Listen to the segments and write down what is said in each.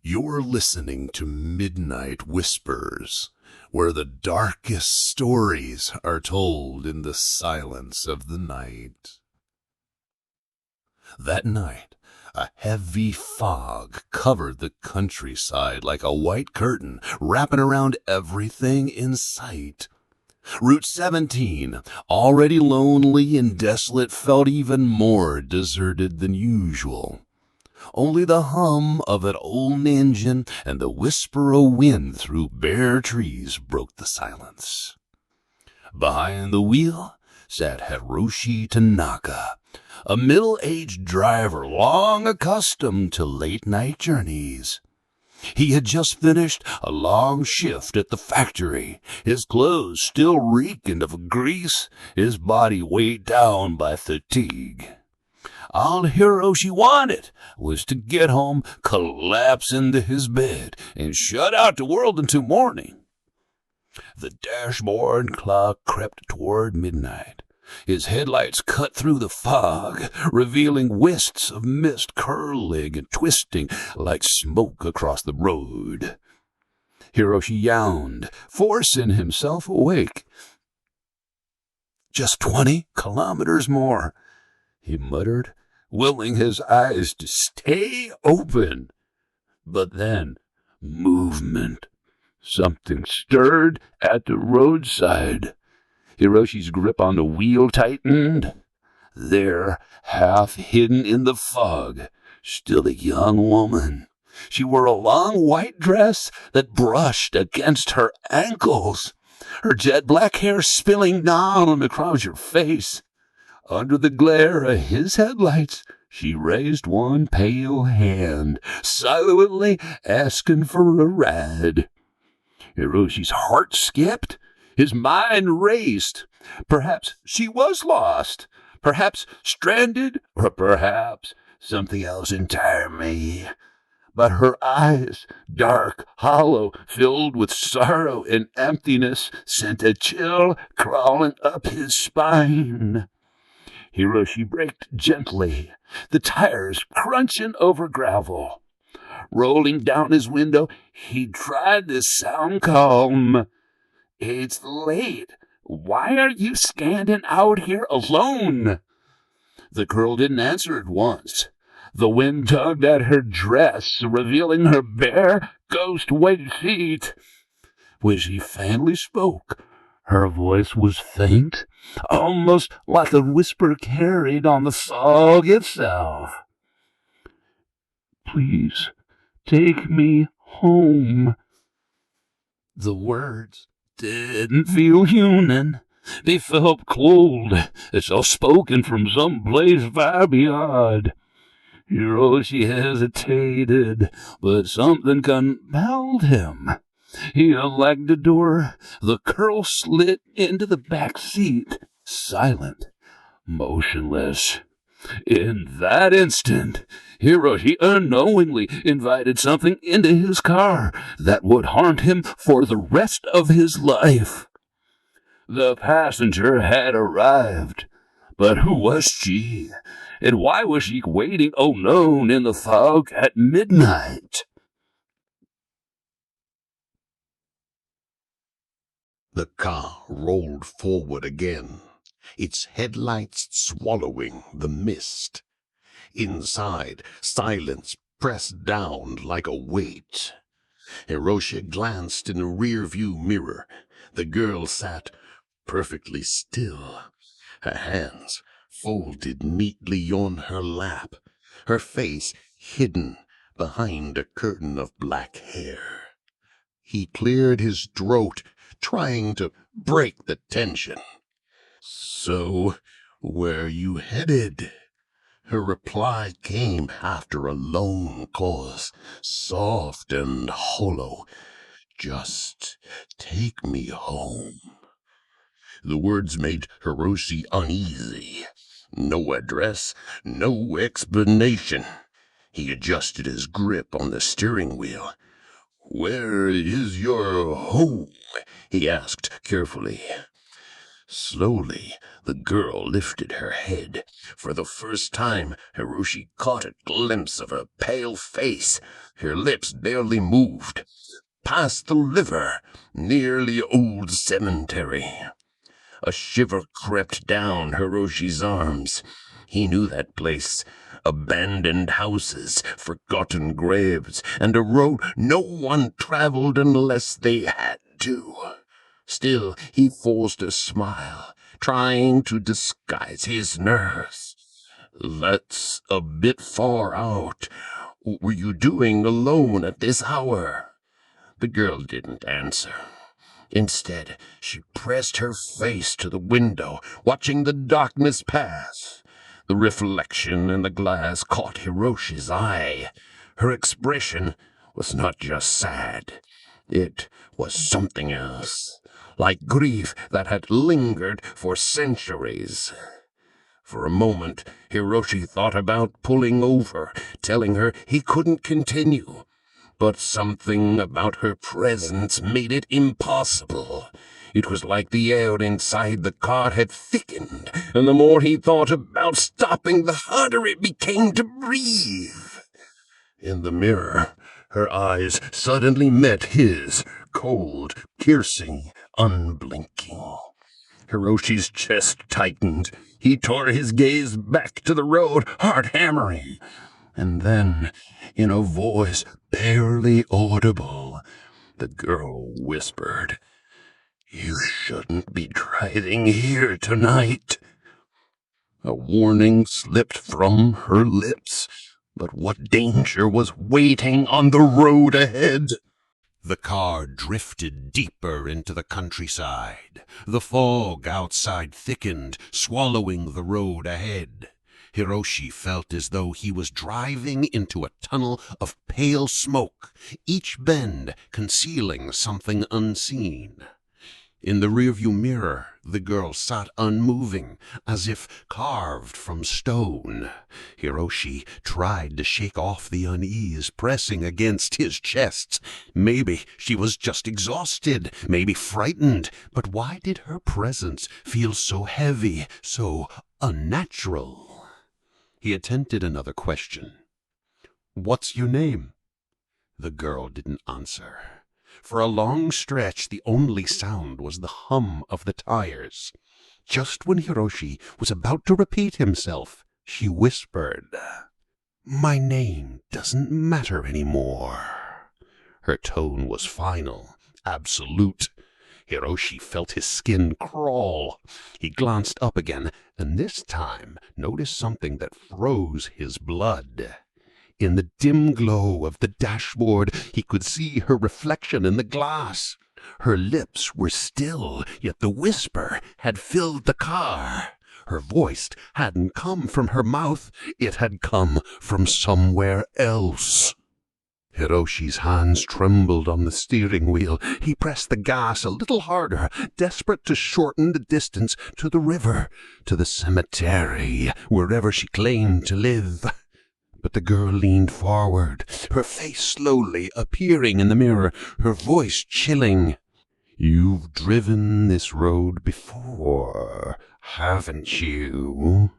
You're listening to Midnight Whispers, where the darkest stories are told in the silence of the night. That night, a heavy fog covered the countryside like a white curtain, wrapping around everything in sight. Route 17, already lonely and desolate, felt even more deserted than usual. Only the hum of an old engine and the whisper of wind through bare trees broke the silence. Behind the wheel sat Hiroshi Tanaka, a middle-aged driver long accustomed to late-night journeys. He had just finished a long shift at the factory, his clothes still reeking of grease, his body weighed down by fatigue. All Hiroshi wanted was to get home, collapse into his bed, and shut out the world until morning. The dashboard clock crept toward midnight. His headlights cut through the fog, revealing wisps of mist curling and twisting like smoke across the road. Hiroshi yawned, forcing himself awake. "Just 20 kilometers more," he muttered, willing his eyes to stay open. But then, movement. Something stirred at the roadside. Hiroshi's grip on the wheel tightened. There, half hidden in the fog, stood a young woman. She wore a long white dress that brushed against her ankles, her jet black hair spilling down across her face. Under the glare of his headlights, she raised one pale hand, silently asking for a ride. Hiroshi's heart skipped. His mind raced. Perhaps she was lost. Perhaps stranded. Or perhaps something else entirely. But her eyes, dark, hollow, filled with sorrow and emptiness, sent a chill crawling up his spine. Hiroshi braked gently, the tires crunching over gravel. Rolling down his window, he tried to sound calm. "It's late. Why are you standing out here alone?" The girl didn't answer at once. The wind tugged at her dress, revealing her bare, ghost-white feet. When she finally spoke, her voice was faint, almost like a whisper carried on the fog itself. "Please, take me home." The words didn't feel human. They felt cold, as though spoken from some place far beyond. Hiroshi hesitated, but something compelled him. He unlocked the door. The girl slid into the back seat, silent, motionless. In that instant, Hiroshi unknowingly invited something into his car that would haunt him for the rest of his life. The passenger had arrived, but who was she? And why was she waiting alone in the fog at midnight? The car rolled forward again, its headlights swallowing the mist. Inside, silence pressed down like a weight. Hiroshi glanced in the rear-view mirror. The girl sat perfectly still, her hands folded neatly on her lap, her face hidden behind a curtain of black hair. He cleared his throat, trying to break the tension. "So, where you headed?" Her reply came after a long pause, soft and hollow. "Just take me home." The words made Hiroshi uneasy. No address, no explanation. He adjusted his grip on the steering wheel. "Where is your home?" he asked carefully. Slowly, the girl lifted her head. For the first time, Hiroshi caught a glimpse of her pale face. Her lips barely moved. Past the river, near the old cemetery. A shiver crept down Hiroshi's arms. He knew that place. Abandoned houses, forgotten graves, and a road no one traveled unless they had to. Still, he forced a smile, trying to disguise his nerves. "That's a bit far out. What were you doing alone at this hour?" The girl didn't answer. Instead, she pressed her face to the window, watching the darkness pass. The reflection in the glass caught Hiroshi's eye. Her expression was not just sad. It was something else, like grief that had lingered for centuries. For a moment, Hiroshi thought about pulling over, telling her he couldn't continue. But something about her presence made it impossible. It was like the air inside the car had thickened, and the more he thought about stopping, the harder it became to breathe. In the mirror, her eyes suddenly met his, cold, piercing, unblinking. Hiroshi's chest tightened. He tore his gaze back to the road, heart hammering. And then, in a voice barely audible, the girl whispered, "You shouldn't be driving here tonight." A warning slipped from her lips, but what danger was waiting on the road ahead? The car drifted deeper into the countryside. The fog outside thickened, swallowing the road ahead. Hiroshi felt as though he was driving into a tunnel of pale smoke, each bend concealing something unseen. In the rearview mirror, the girl sat unmoving, as if carved from stone. Hiroshi tried to shake off the unease pressing against his chest. Maybe she was just exhausted, maybe frightened, but why did her presence feel so heavy, so unnatural? He attempted another question. "What's your name?" The girl didn't answer. For a long stretch, the only sound was the hum of the tires. Just when Hiroshi was about to repeat himself, she whispered, "My name doesn't matter anymore." Her tone was final, absolute. Hiroshi felt his skin crawl. He glanced up again, and this time noticed something that froze his blood. In the dim glow of the dashboard, he could see her reflection in the glass. Her lips were still, yet the whisper had filled the car. Her voice hadn't come from her mouth, it had come from somewhere else. Hiroshi's hands trembled on the steering wheel. He pressed the gas a little harder, desperate to shorten the distance to the river, to the cemetery, wherever she claimed to live. But the girl leaned forward, her face slowly appearing in the mirror, her voice chilling. "You've driven this road before, haven't you?"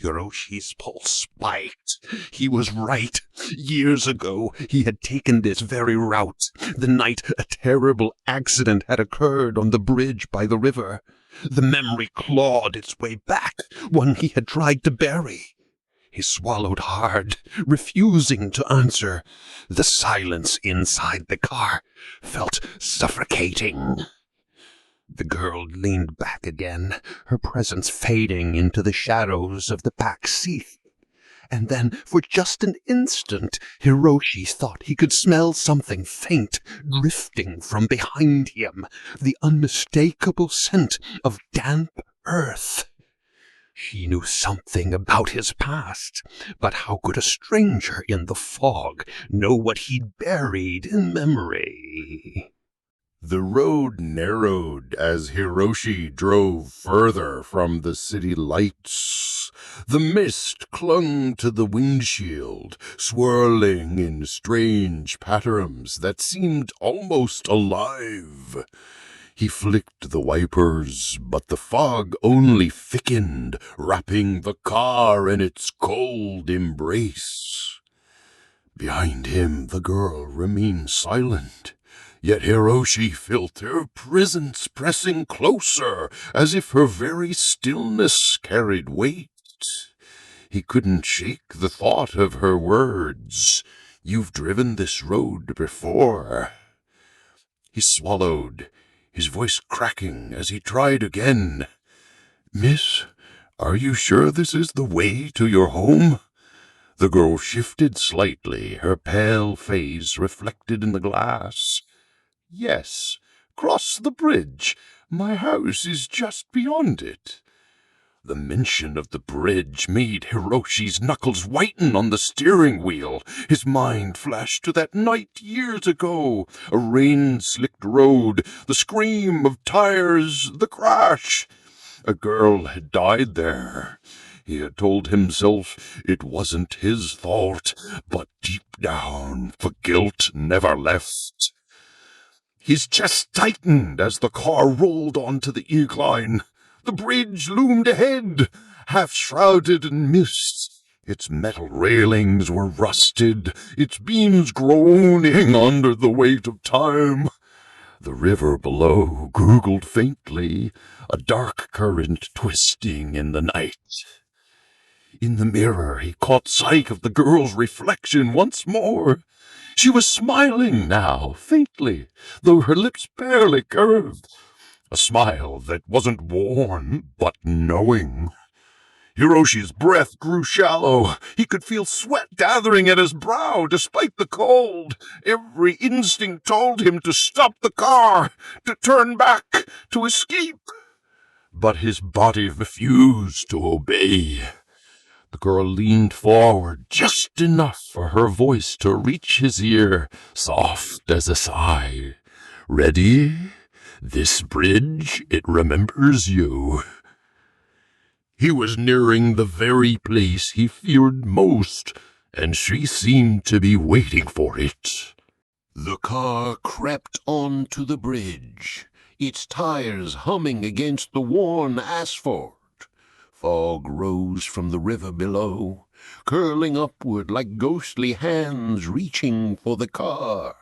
Hiroshi's pulse spiked. He was right. Years ago, he had taken this very route, the night a terrible accident had occurred on the bridge by the river. The memory clawed its way back, one he had tried to bury. He swallowed hard, refusing to answer. The silence inside the car felt suffocating. The girl leaned back again, her presence fading into the shadows of the back seat. And then, for just an instant, Hiroshi thought he could smell something faint drifting from behind him, the unmistakable scent of damp earth. She knew something about his past, but how could a stranger in the fog know what he'd buried in memory? The road narrowed as Hiroshi drove further from the city lights. The mist clung to the windshield, swirling in strange patterns that seemed almost alive. He flicked the wipers, but the fog only thickened, wrapping the car in its cold embrace. Behind him, the girl remained silent, yet Hiroshi felt her presence pressing closer, as if her very stillness carried weight. He couldn't shake the thought of her words. "You've driven this road before." He swallowed, his voice cracking as he tried again. "Miss, are you sure this is the way to your home?" The girl shifted slightly, her pale face reflected in the glass. "Yes, cross the bridge. My house is just beyond it." The mention of the bridge made Hiroshi's knuckles whiten on the steering wheel. His mind flashed to that night years ago. A rain-slicked road, the scream of tires, the crash. A girl had died there. He had told himself it wasn't his fault, but deep down the guilt never left. His chest tightened as the car rolled onto the incline. The bridge loomed ahead, half shrouded in mist. Its metal railings were rusted, its beams groaning under the weight of time. The river below gurgled faintly, a dark current twisting in the night. In the mirror, he caught sight of the girl's reflection once more. She was smiling now, faintly, though her lips barely curved. A smile that wasn't worn, but knowing. Hiroshi's breath grew shallow. He could feel sweat gathering at his brow despite the cold. Every instinct told him to stop the car, to turn back, to escape. But his body refused to obey. The girl leaned forward just enough for her voice to reach his ear, soft as a sigh. "Ready? This bridge, it remembers you." He was nearing the very place he feared most, and she seemed to be waiting for it. The car crept onto the bridge, its tires humming against the worn asphalt. Fog rose from the river below, curling upward like ghostly hands reaching for the car.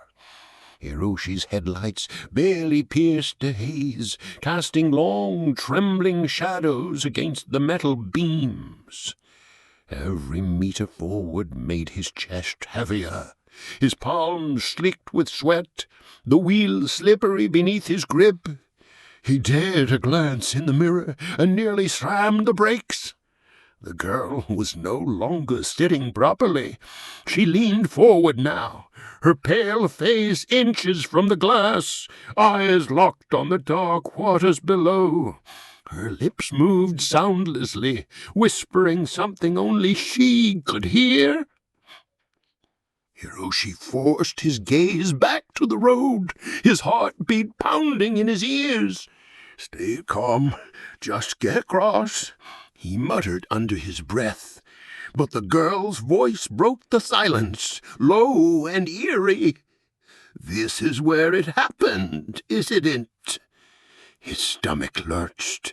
Hiroshi's headlights barely pierced the haze, casting long, trembling shadows against the metal beams. Every meter forward made his chest heavier, his palms slicked with sweat, the wheel slippery beneath his grip. He dared a glance in the mirror and nearly slammed the brakes. The girl was no longer sitting properly. She leaned forward now, her pale face inches from the glass, eyes locked on the dark waters below. Her lips moved soundlessly, whispering something only she could hear. Hiroshi forced his gaze back to the road, his heartbeat pounding in his ears. "Stay calm, just get across," he muttered under his breath. But the girl's voice broke the silence, low and eerie. "This is where it happened, isn't it?" His stomach lurched.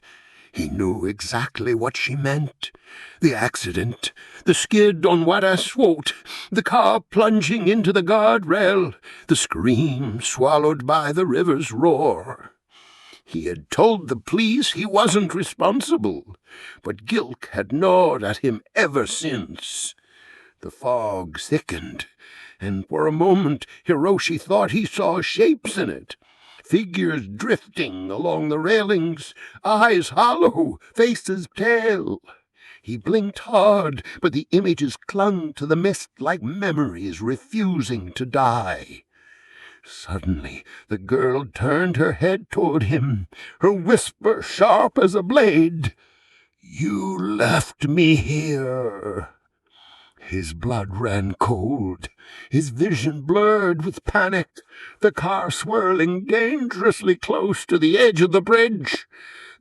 He knew exactly what she meant. The accident, the skid on wet asphalt, the car plunging into the guardrail, the scream swallowed by the river's roar. He had told the police he wasn't responsible, but guilt had gnawed at him ever since. The fog thickened, and for a moment Hiroshi thought he saw shapes in it. Figures drifting along the railings, eyes hollow, faces pale. He blinked hard, but the images clung to the mist like memories refusing to die. Suddenly the girl turned her head toward him, her whisper sharp as a blade. "You left me here." His blood ran cold, his vision blurred with panic, the car swirling dangerously close to the edge of the bridge.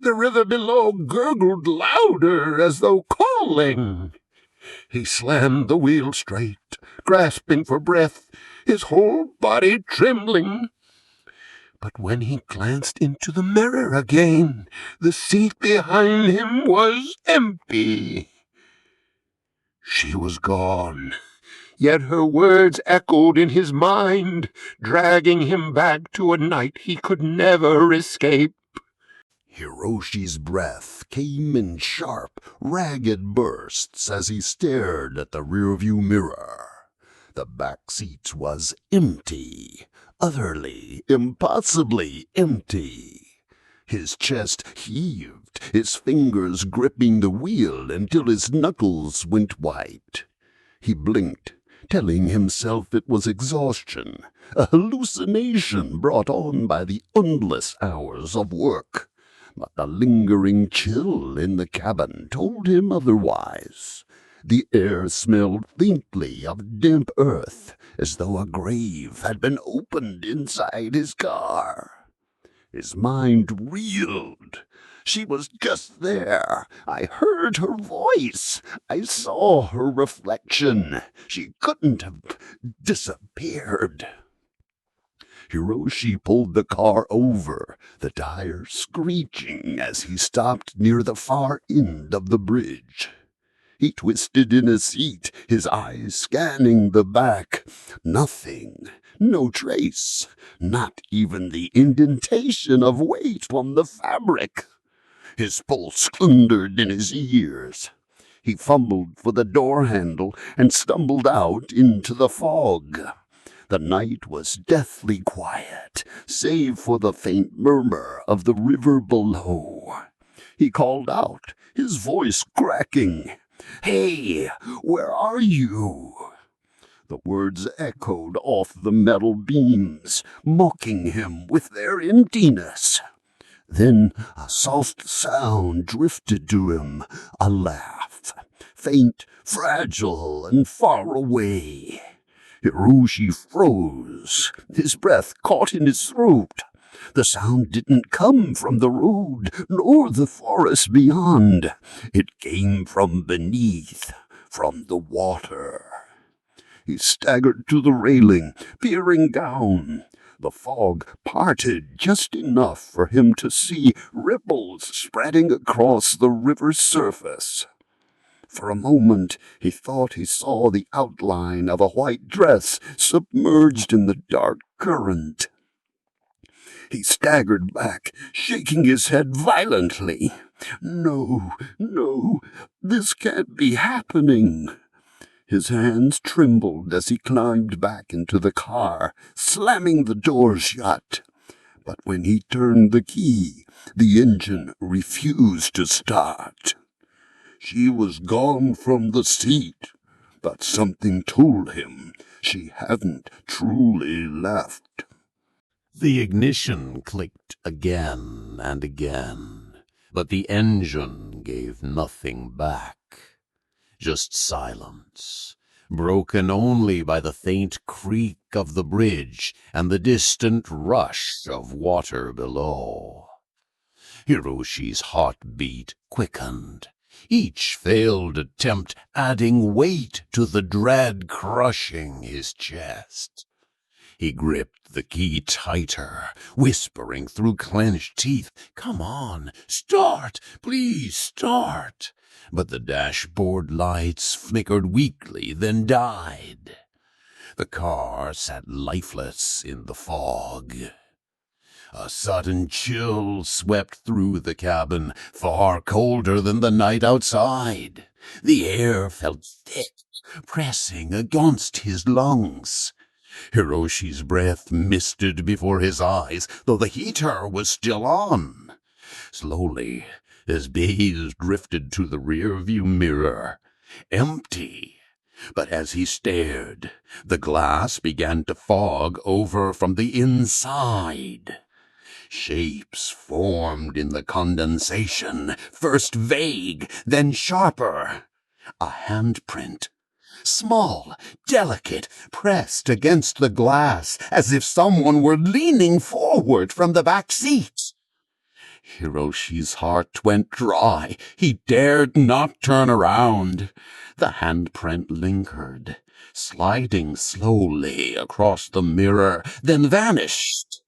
The river below gurgled louder as though calling. He slammed the wheel straight, grasping for breath, his whole body trembling. But when he glanced into the mirror again, the seat behind him was empty. She was gone, yet her words echoed in his mind, dragging him back to a night he could never escape. Hiroshi's breath came in sharp, ragged bursts as he stared at the rearview mirror. The back seat was empty, utterly, impossibly empty. His chest heaved, his fingers gripping the wheel until his knuckles went white. He blinked, telling himself it was exhaustion, a hallucination brought on by the endless hours of work. But the lingering chill in the cabin told him otherwise. The air smelled faintly of damp earth, as though a grave had been opened inside his car. His mind reeled. She was just there. I heard her voice. I saw her reflection. She couldn't have disappeared. Hiroshi pulled the car over, the tires screeching as he stopped near the far end of the bridge. He twisted in his seat, his eyes scanning the back. Nothing, no trace, not even the indentation of weight on the fabric. His pulse thundered in his ears. He fumbled for the door handle and stumbled out into the fog. The night was deathly quiet, save for the faint murmur of the river below. He called out, his voice cracking, "Hey, where are you?" The words echoed off the metal beams, mocking him with their emptiness. Then a soft sound drifted to him, a laugh, faint, fragile, and far away. Hiroshi froze. His breath caught in his throat. The sound didn't come from the road, nor the forest beyond. It came from beneath, from the water. He staggered to the railing, peering down. The fog parted just enough for him to see ripples spreading across the river's surface. For a moment he thought he saw the outline of a white dress submerged in the dark current. He staggered back, shaking his head violently. No, this can't be happening. His hands trembled as he climbed back into the car, slamming the door shut. But when he turned the key, the engine refused to start. She was gone from the seat, but something told him she hadn't truly left. The ignition clicked again and again, but the engine gave nothing back. Just silence, broken only by the faint creak of the bridge and the distant rush of water below. Hiroshi's heartbeat quickened. Each failed attempt adding weight to the dread crushing his chest. He gripped the key tighter, whispering through clenched teeth, "Come on, start, please start." But the dashboard lights flickered weakly, then died. The car sat lifeless in the fog. A sudden chill swept through the cabin, far colder than the night outside. The air felt thick, pressing against his lungs. Hiroshi's breath misted before his eyes, though the heater was still on. Slowly, his gaze drifted to the rear-view mirror. Empty. But as he stared, the glass began to fog over from the inside. Shapes formed in the condensation, first vague, then sharper. A handprint. Small, delicate, pressed against the glass, as if someone were leaning forward from the back seat. Hiroshi's heart went dry. He dared not turn around. The handprint lingered, sliding slowly across the mirror, then vanished.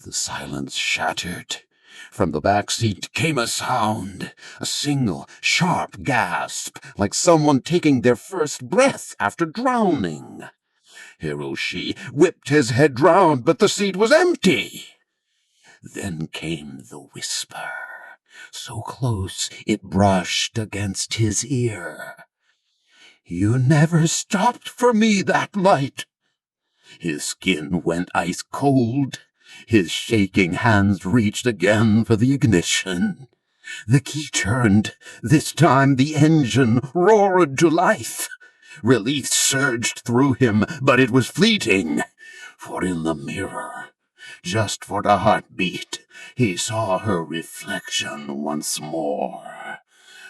The silence shattered. From the back seat came a sound, a single, sharp gasp, like someone taking their first breath after drowning. Hiroshi whipped his head round, but the seat was empty. Then came the whisper, so close it brushed against his ear. "You never stopped for me that night." His skin went ice cold. His shaking hands reached again for the ignition. The key turned. This time the engine roared to life. Relief surged through him, but it was fleeting. For in the mirror, just for the heartbeat, he saw her reflection once more.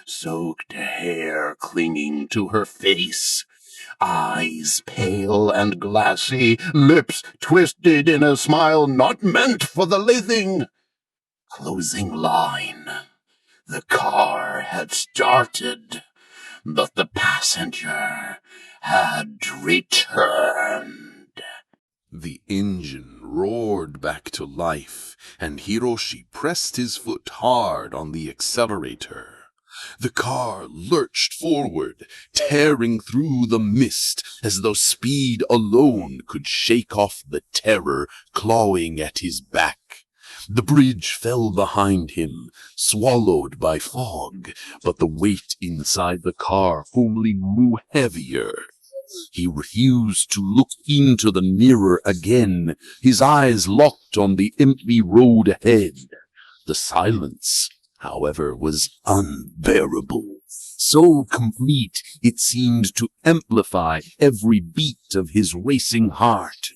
Soaked hair clinging to her face, eyes pale and glassy, lips twisted in a smile not meant for the living. Closing line. The car had started, but the passenger had returned. The engine roared back to life, and Hiroshi pressed his foot hard on the accelerator. The car lurched forward, tearing through the mist as though speed alone could shake off the terror clawing at his back. The bridge fell behind him, swallowed by fog, but the weight inside the car only grew heavier. He refused to look into the mirror again, his eyes locked on the empty road ahead. The silence, however, was unbearable, so complete it seemed to amplify every beat of his racing heart.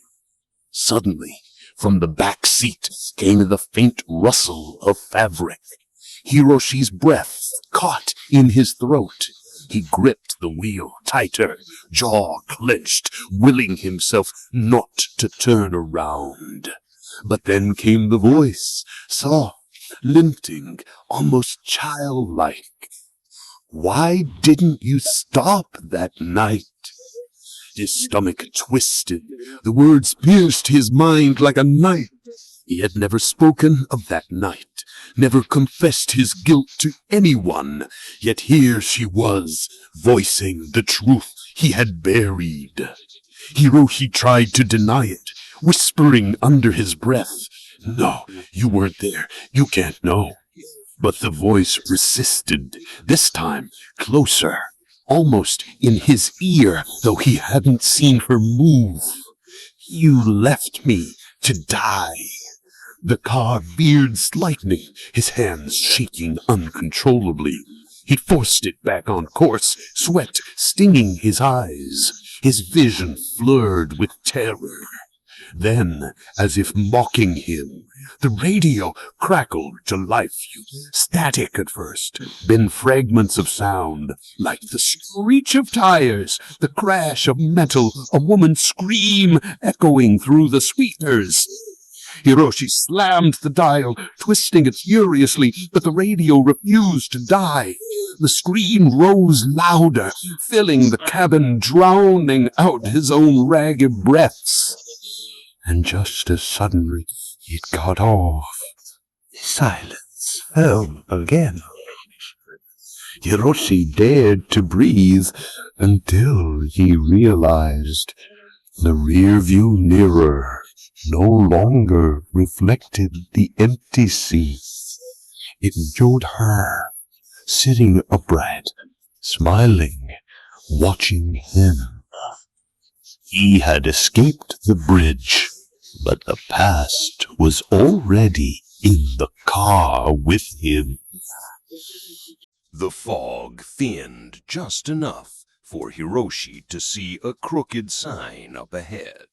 Suddenly, from the back seat came the faint rustle of fabric. Hiroshi's breath caught in his throat. He gripped the wheel tighter, jaw clenched, willing himself not to turn around. But then came the voice, soft, lilting, almost childlike. "Why didn't you stop that night?" His stomach twisted. The words pierced his mind like a knife. He had never spoken of that night, never confessed his guilt to anyone, yet here she was, voicing the truth he had buried. Hiroshi tried to deny it, whispering under his breath, "No, you weren't there. You can't know." But the voice persisted, this time closer, almost in his ear, though he hadn't seen her move. "You left me to die." The car veered slightly, his hands shaking uncontrollably. He forced it back on course, sweat stinging his eyes. His vision blurred with terror. Then, as if mocking him, the radio crackled to life, static at first, then fragments of sound, like the screech of tires, the crash of metal, a woman's scream echoing through the speakers. Hiroshi slammed the dial, twisting it furiously, but the radio refused to die. The scream rose louder, filling the cabin, drowning out his own ragged breaths. And just as suddenly it got off, silence fell again. Hiroshi dared to breathe until he realized the rearview mirror no longer reflected the empty sea. It showed her, sitting upright, smiling, watching him. He had escaped the bridge, but the past was already in the car with him. The fog thinned just enough for Hiroshi to see a crooked sign up ahead,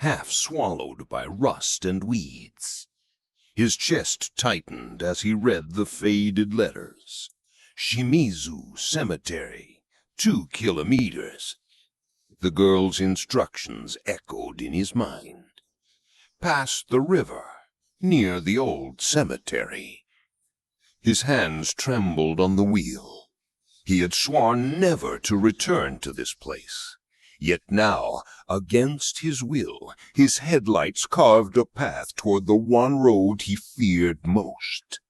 half swallowed by rust and weeds. His chest tightened as he read the faded letters. Shimizu Cemetery, 2 kilometers. The girl's instructions echoed in his mind. Past the river, near the old cemetery. His hands trembled on the wheel. He had sworn never to return to this place. Yet now, against his will, his headlights carved a path toward the one road he feared most.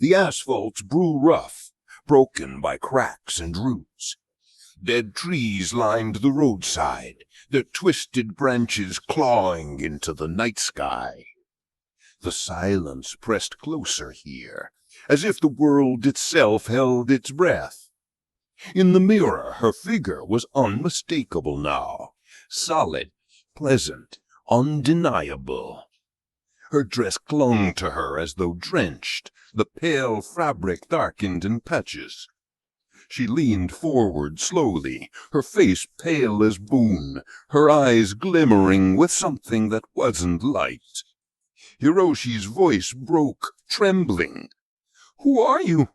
The asphalt grew rough, broken by cracks and roots. Dead trees lined the roadside, their twisted branches clawing into the night sky. The silence pressed closer here, as if the world itself held its breath. In the mirror, her figure was unmistakable now, solid, pleasant, undeniable. Her dress clung to her as though drenched, the pale fabric darkened in patches. She leaned forward slowly, her face pale as bone, her eyes glimmering with something that wasn't light. Hiroshi's voice broke, trembling. "Who are you?"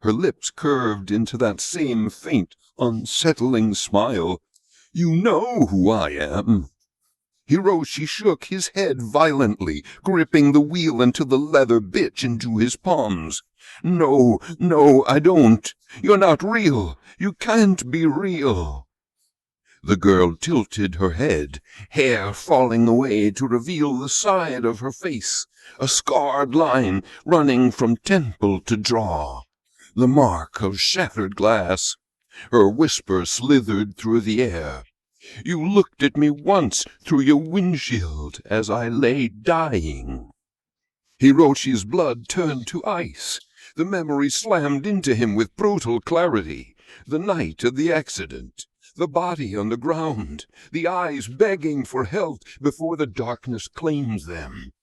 Her lips curved into that same faint, unsettling smile. "You know who I am." Hiroshi shook his head violently, gripping the wheel until the leather bit into his palms. No, I don't. You're not real. You can't be real." The girl tilted her head, hair falling away to reveal the side of her face, a scarred line running from temple to jaw, the mark of shattered glass. Her whisper slithered through the air. "You looked at me once through your windshield as I lay dying." Hiroshi's blood turned to ice. The memory slammed into him with brutal clarity. The night of the accident, the body on the ground, the eyes begging for help before the darkness claimed them.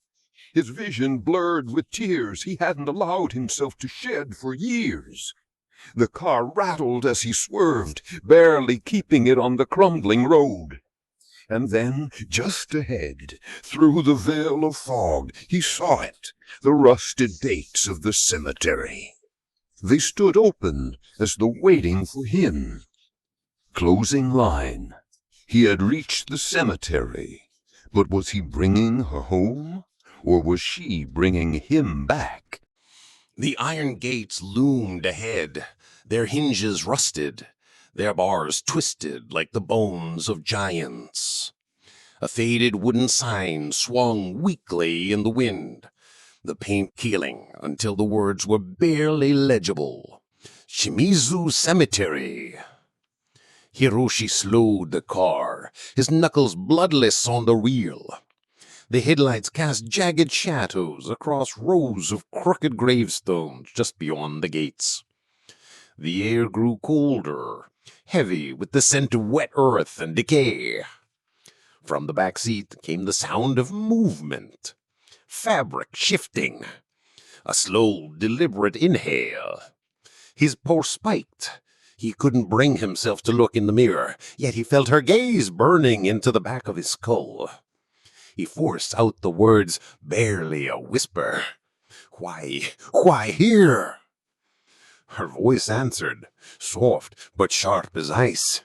His vision blurred with tears he hadn't allowed himself to shed for years. The car rattled as he swerved, barely keeping it on the crumbling road. And then, just ahead, through the veil of fog, he saw it, the rusted gates of the cemetery. They stood open as though waiting for him. Closing line. He had reached the cemetery, but was he bringing her home, or was she bringing him back? The iron gates loomed ahead, their hinges rusted, their bars twisted like the bones of giants. A faded wooden sign swung weakly in the wind, the paint peeling until the words were barely legible. Shimizu Cemetery. Hiroshi slowed the car, his knuckles bloodless on the wheel. The headlights cast jagged shadows across rows of crooked gravestones just beyond the gates. The air grew colder, heavy with the scent of wet earth and decay. From the back seat came the sound of movement, fabric shifting, a slow, deliberate inhale. His pulse spiked. He couldn't bring himself to look in the mirror, yet he felt her gaze burning into the back of his skull. He forced out the words, barely a whisper. Why here?" Her voice answered, soft but sharp as ice.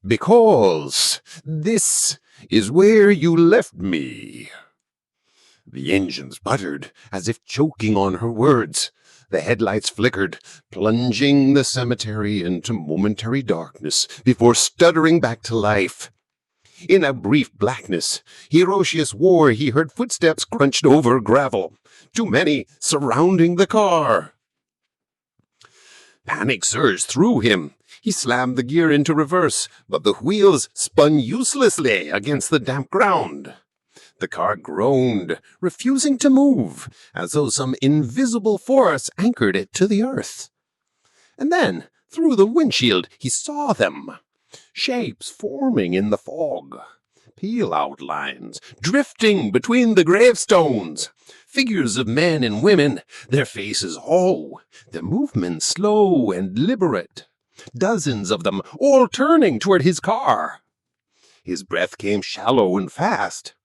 "Because this is where you left me." The engines sputtered, as if choking on her words. The headlights flickered, plunging the cemetery into momentary darkness before stuttering back to life. In a brief blackness, Hiroshi swore he heard footsteps crunched over gravel, too many surrounding the car. Panic surged through him. He slammed the gear into reverse, but the wheels spun uselessly against the damp ground. The car groaned, refusing to move, as though some invisible force anchored it to the earth. And then, through the windshield, he saw them. Shapes forming in the fog. Peel outlines drifting between the gravestones. Figures of men and women, their faces hollow, their movements slow and deliberate. Dozens of them, all turning toward his car. His breath came shallow and fast.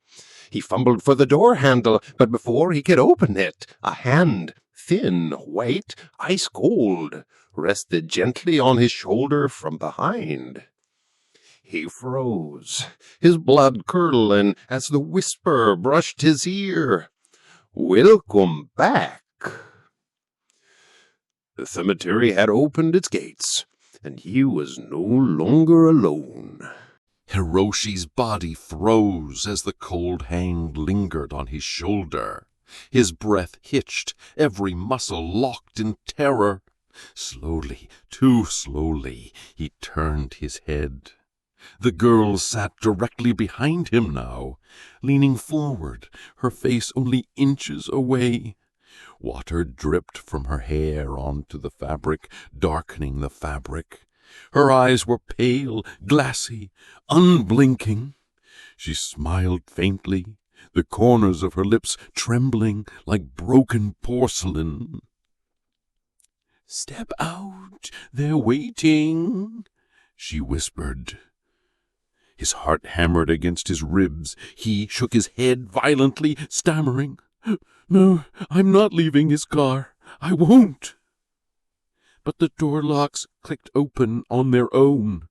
He fumbled for the door handle, but before he could open it, a hand, thin, white, ice cold, rested gently on his shoulder from behind. He froze, his blood curdling as the whisper brushed his ear. "Welcome back." The cemetery had opened its gates, and he was no longer alone. Hiroshi's body froze as the cold hand lingered on his shoulder. His breath hitched, every muscle locked in terror. Slowly, too slowly, he turned his head. The girl sat directly behind him now, leaning forward, her face only inches away. Water dripped from her hair onto the fabric, darkening the fabric. Her eyes were pale, glassy, unblinking. She smiled faintly, the corners of her lips trembling like broken porcelain. "Step out, they're waiting," she whispered. His heart hammered against his ribs. He shook his head violently, stammering, "No, I'm not leaving his car. I won't." But the door locks clicked open on their own.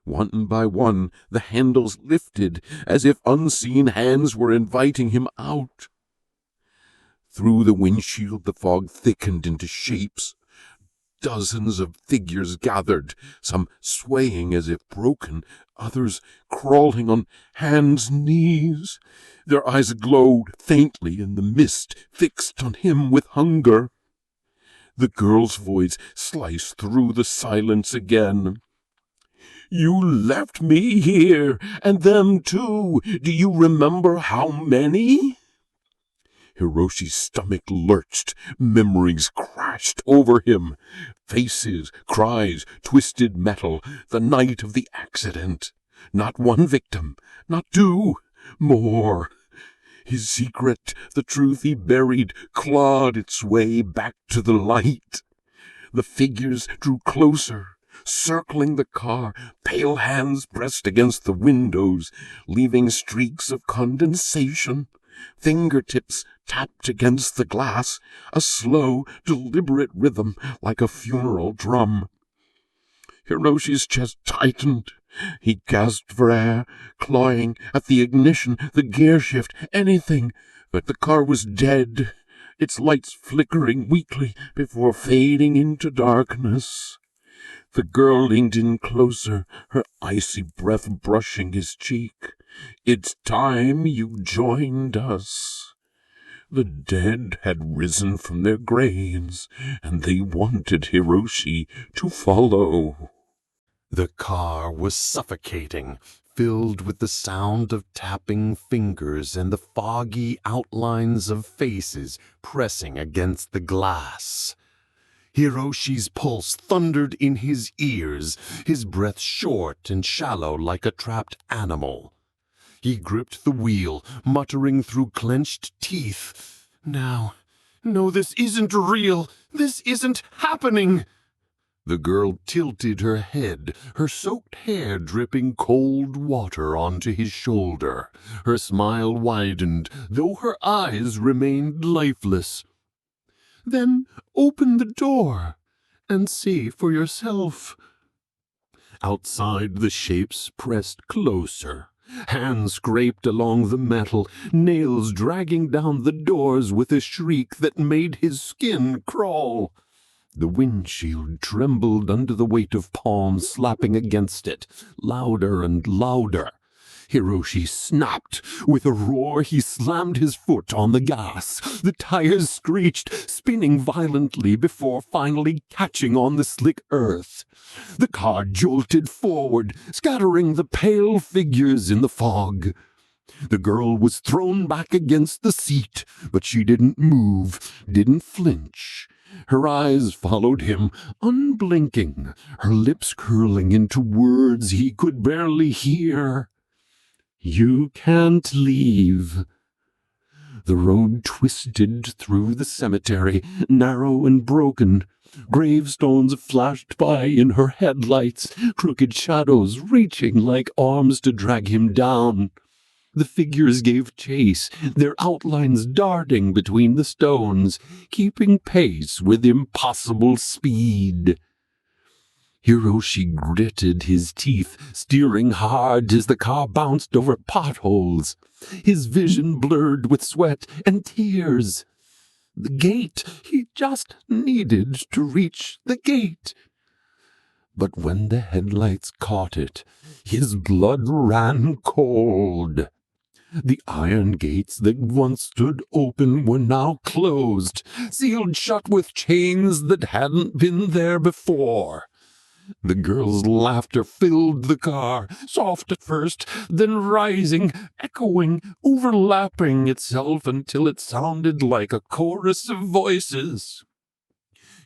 One by one, the handles lifted, as if unseen hands were inviting him out. Through the windshield, the fog thickened into shapes. Dozens of figures gathered, some swaying as if broken, others crawling on hands, knees. Their eyes glowed faintly in the mist, fixed on him with hunger. The girl's voice sliced through the silence again. "You left me here, and them too. Do you remember how many?" Hiroshi's stomach lurched. Memories crashed over him. Faces, cries, twisted metal. The night of the accident. Not one victim, not two, more. His secret, the truth he buried, clawed its way back to the light. The figures drew closer, circling the car, pale hands pressed against the windows, leaving streaks of condensation. Fingertips tapped against the glass, a slow, deliberate rhythm like a funeral drum. Hiroshi's chest tightened. He gasped for air, clawing at the ignition, the gear shift, anything, but the car was dead, its lights flickering weakly before fading into darkness. The girl leaned in closer, her icy breath brushing his cheek. "It's time you joined us." The dead had risen from their graves, and they wanted Hiroshi to follow. The car was suffocating, filled with the sound of tapping fingers and the foggy outlines of faces pressing against the glass. Hiroshi's pulse thundered in his ears, his breath short and shallow like a trapped animal. He gripped the wheel, muttering through clenched teeth, "No, this isn't real. This isn't happening." The girl tilted her head, her soaked hair dripping cold water onto his shoulder. Her smile widened, though her eyes remained lifeless. "Then open the door and see for yourself." Outside, the shapes pressed closer. Hands scraped along the metal, nails dragging down the doors with a shriek that made his skin crawl. The windshield trembled under the weight of palms slapping against it, louder and louder. Hiroshi snapped. With a roar, he slammed his foot on the gas. The tires screeched, spinning violently before finally catching on the slick earth. The car jolted forward, scattering the pale figures in the fog. The girl was thrown back against the seat, but she didn't move, didn't flinch. Her eyes followed him, unblinking, her lips curling into words he could barely hear. "You can't leave." The road twisted through the cemetery, narrow and broken. Gravestones flashed by in her headlights, crooked shadows reaching like arms to drag him down. The figures gave chase, their outlines darting between the stones, keeping pace with impossible speed. Hiroshi gritted his teeth, steering hard as the car bounced over potholes. His vision blurred with sweat and tears. The gate, he just needed to reach the gate. But when the headlights caught it, his blood ran cold. The iron gates that once stood open were now closed, sealed shut with chains that hadn't been there before. The girl's laughter filled the car, soft at first, then rising, echoing, overlapping itself until it sounded like a chorus of voices.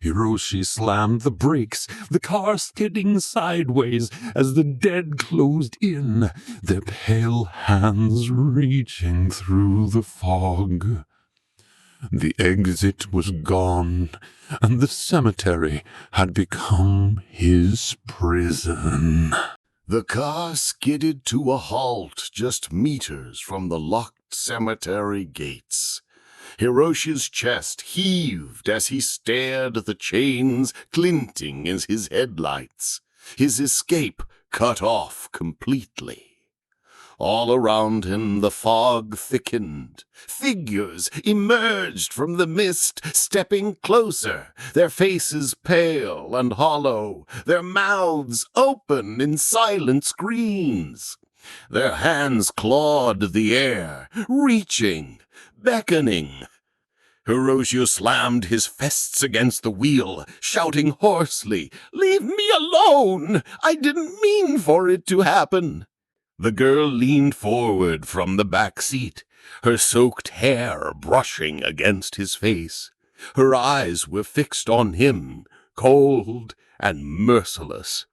Hiroshi slammed the brakes, the car skidding sideways as the dead closed in, their pale hands reaching through the fog. The exit was gone, and the cemetery had become his prison. The car skidded to a halt just meters from the locked cemetery gates. Hiroshi's chest heaved as he stared at the chains glinting in his headlights, his escape cut off completely. All around him the fog thickened. Figures emerged from the mist, stepping closer, their faces pale and hollow, their mouths open in silent screams. Their hands clawed the air, reaching, beckoning. Hiroshi slammed his fists against the wheel, shouting hoarsely, "Leave me alone! I didn't mean for it to happen!" The girl leaned forward from the back seat, her soaked hair brushing against his face. Her eyes were fixed on him, cold and merciless.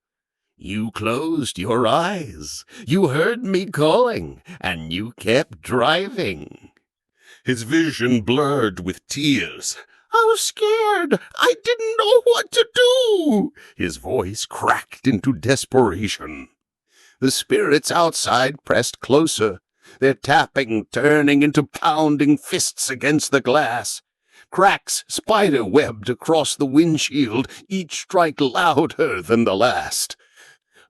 "You closed your eyes. You heard me calling, and you kept driving." His vision blurred with tears. "I was scared. I didn't know what to do." His voice cracked into desperation. The spirits outside pressed closer, their tapping turning into pounding fists against the glass. Cracks spider-webbed across the windshield, each strike louder than the last.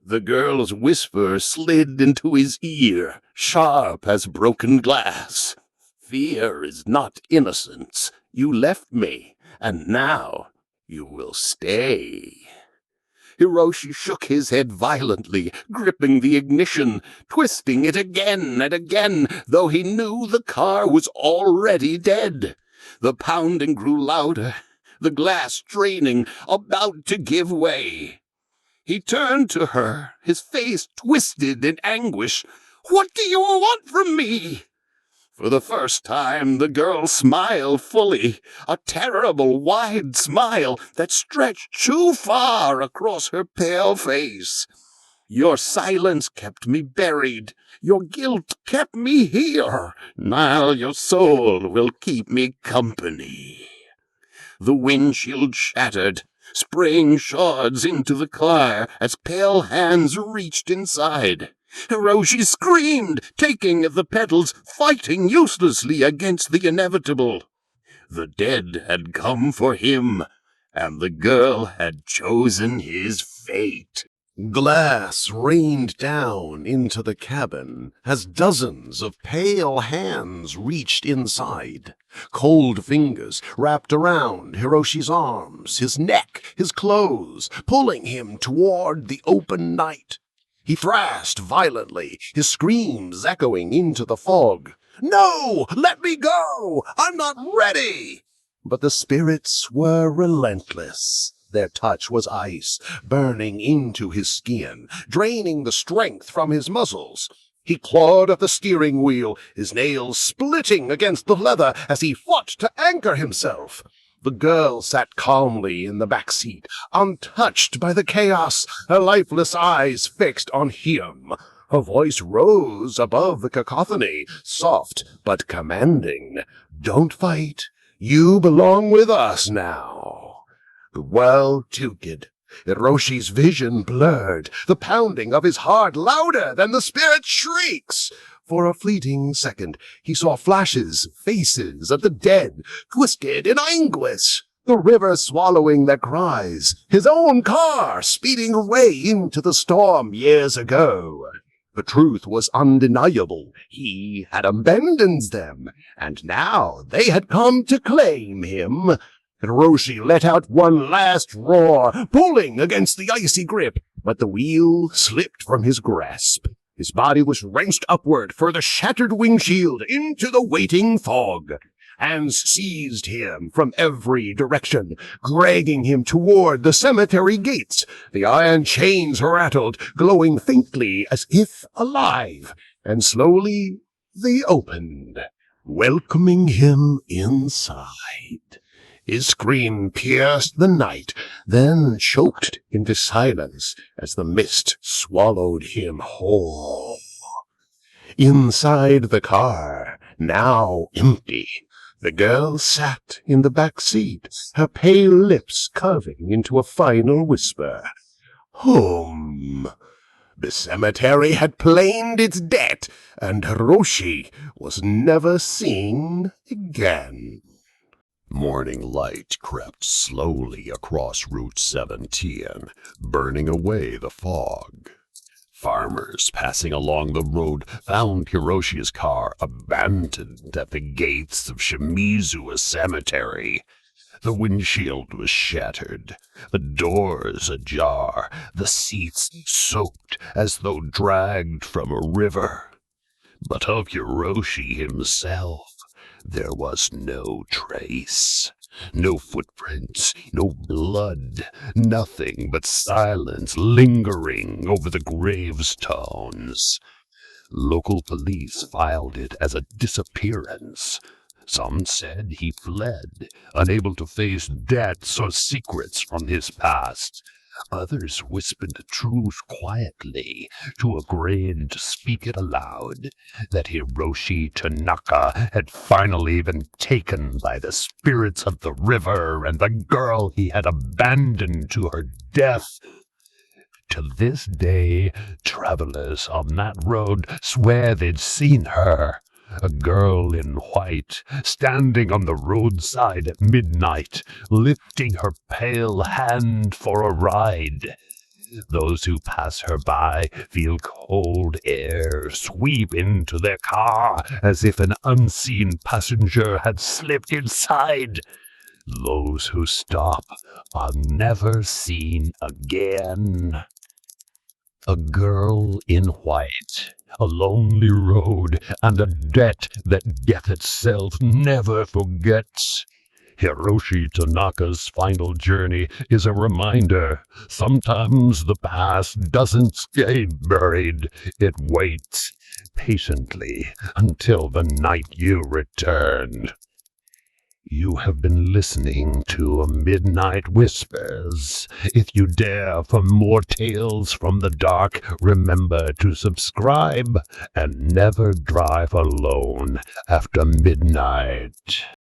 The girl's whisper slid into his ear, sharp as broken glass. "Fear is not innocence. You left me, and now you will stay." Hiroshi shook his head violently, gripping the ignition, twisting it again and again, though he knew the car was already dead. The pounding grew louder, the glass straining, about to give way. He turned to her, his face twisted in anguish. "What do you want from me?" For the first time, the girl smiled fully, a terrible, wide smile that stretched too far across her pale face. "Your silence kept me buried. Your guilt kept me here. Now your soul will keep me company." The windshield shattered, spraying shards into the car as pale hands reached inside. Hiroshi screamed, taking at the pedals, fighting uselessly against the inevitable. The dead had come for him, and the girl had chosen his fate. Glass rained down into the cabin as dozens of pale hands reached inside. Cold fingers wrapped around Hiroshi's arms, his neck, his clothes, pulling him toward the open night. He thrashed violently, his screams echoing into the fog. "No! Let me go! I'm not ready!" But the spirits were relentless. Their touch was ice, burning into his skin, draining the strength from his muscles. He clawed at the steering wheel, his nails splitting against the leather as he fought to anchor himself. The girl sat calmly in the back seat, untouched by the chaos, her lifeless eyes fixed on him. Her voice rose above the cacophony, soft but commanding. "Don't fight. You belong with us now." The world tilted. Hiroshi's vision blurred, the pounding of his heart louder than the spirit's shrieks. For a fleeting second, he saw flashes, faces of the dead, twisted in anguish, the river swallowing their cries, his own car speeding away into the storm years ago. The truth was undeniable. He had abandoned them, and now they had come to claim him. Hiroshi let out one last roar, pulling against the icy grip, but the wheel slipped from his grasp. His body was wrenched upward for the shattered windshield into the waiting fog. Hands seized him from every direction, dragging him toward the cemetery gates. The iron chains rattled, glowing faintly as if alive, and slowly they opened, welcoming him inside. His scream pierced the night, then choked into silence as the mist swallowed him whole. Inside the car, now empty, the girl sat in the back seat, her pale lips curving into a final whisper. Home. The cemetery had claimed its debt, and Hiroshi was never seen again. Morning light crept slowly across Route 17, burning away the fog. Farmers passing along the road found Hiroshi's car abandoned at the gates of Shimizu Cemetery. The windshield was shattered, the doors ajar, the seats soaked as though dragged from a river. But of Hiroshi himself, there was no trace, no footprints, no blood, nothing but silence lingering over the gravestones. Local police filed it as a disappearance. Some said he fled, unable to face debts or secrets from his past. Others whispered the truth quietly, too afraid to speak it aloud, that Hiroshi Tanaka had finally been taken by the spirits of the river and the girl he had abandoned to her death. To this day, travelers on that road swear they'd seen her, a girl in white, standing on the roadside at midnight, lifting her pale hand for a ride. Those who pass her by feel cold air sweep into their car as if an unseen passenger had slipped inside. Those who stop are never seen again. A girl in white, a lonely road, and a debt that death itself never forgets. Hiroshi Tanaka's final journey is a reminder. Sometimes the past doesn't stay buried. It waits patiently until the night you return. You have been listening to Midnight Whispers. If you dare for more tales from the dark, remember to subscribe and never drive alone after midnight.